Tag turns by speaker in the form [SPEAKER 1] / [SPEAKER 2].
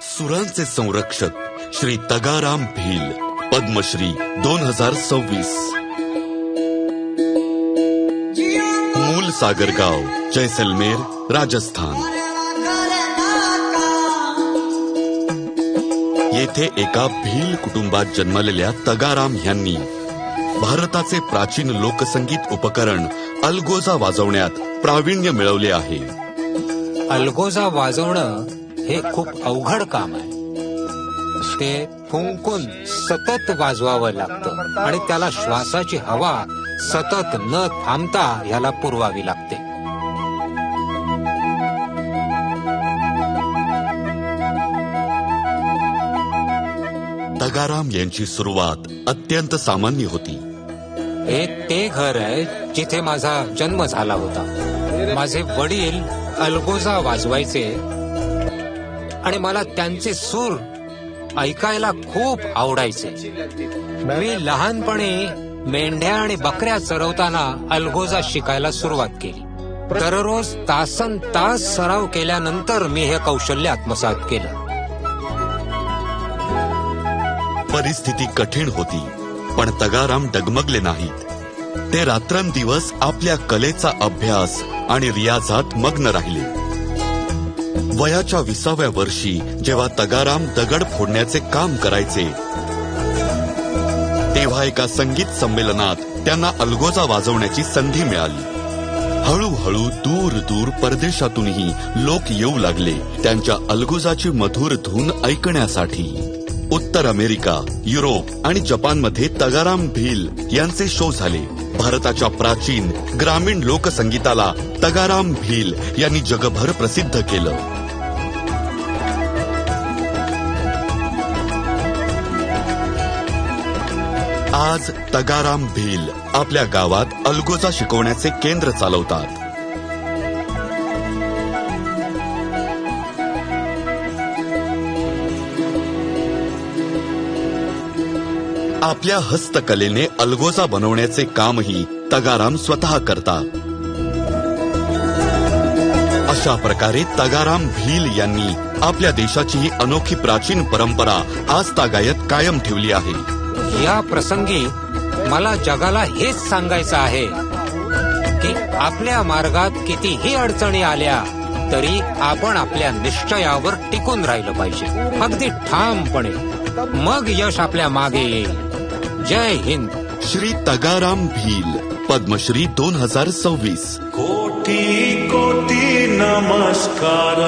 [SPEAKER 1] सुरांचे संरक्षक श्री तगाराम भील, पद्मश्री 2026. मूल सागरगाव, जैसलमेर, राजस्थान. येथे एका भील कुटुंबात जन्मलेल्या तगाराम यांनी भारताचे प्राचीन लोकसंगीत उपकरण अलगोजा वाजवण्यात प्रावीण्य मिळवले आहे.
[SPEAKER 2] अलगोजा वाजवणं हे खूप अवघड काम आहे. ते फुंकून सतत वाजवावं लागतं आणि त्याला श्वासाची हवा सतत न थांबता ह्याला पुरवावी लागते.
[SPEAKER 1] तगाराम यांची सुरुवात अत्यंत सामान्य होती.
[SPEAKER 2] हे ते घर आहे जिथे माझा जन्म झाला होता. माझे वडील अलगोजा वाजवायचे आणि मला त्यांचे सूर ऐकायला खूप आवडायचे. मी लहानपणी मेंढ्या आणि बकऱ्या चरवताना अलगोजा शिकायला सुरुवात केली. दररोज तासन तास सराव केल्यानंतर मी हे कौशल्य आत्मसात केलं.
[SPEAKER 1] परिस्थिती कठीण होती, पण तगाराम डगमगले नाहीत. ते रात्रंदिवस आपल्या कलेचा अभ्यास आणि रियाजात मग्न राहिले. वयाच्या 20व्या वर्षी जेव्हा तगाराम दगड फोडण्याचे काम करायचे, तेव्हा एका संगीत संमेलनात त्यांना अलगोजा वाजवण्याची संधी मिळाली. हळूहळू दूर दूर परदेशातूनही लोक येऊ लागले त्यांच्या अलगोजाची मधुर धून ऐकण्यासाठी. उत्तर अमेरिका, युरोप आणि जपानमध्ये तगाराम भील यांचे शो झाले. भारताच्या प्राचीन ग्रामीण लोकसंगीताला तगाराम भील यांनी जगभर प्रसिद्ध केलं. आज तगाराम भील आपल्या गावात अलगोजा शिकवण्याचे केंद्र चालवतात. आपल्या हस्तकलेने अलगोजा बनवण्याचे कामही तगाराम स्वतः करतात. अशा प्रकारे तगाराम भील यांनी आपल्या देशाची ही अनोखी प्राचीन परंपरा आजतागायत कायम ठेवली आहे.
[SPEAKER 2] या प्रसंगी मला जगाला हेच सांगायचं आहे की आपल्या मार्गात कितीही अडचणी आल्या तरी आपण आपल्या निश्चयावर टिकून राहिलं पाहिजे, अगदी ठामपणे. मग यश आपल्या मागे येईल. जय हिंद.
[SPEAKER 1] श्री तगाराम भील, पद्मश्री 2026.
[SPEAKER 3] कोटी कोटी नमस्कार.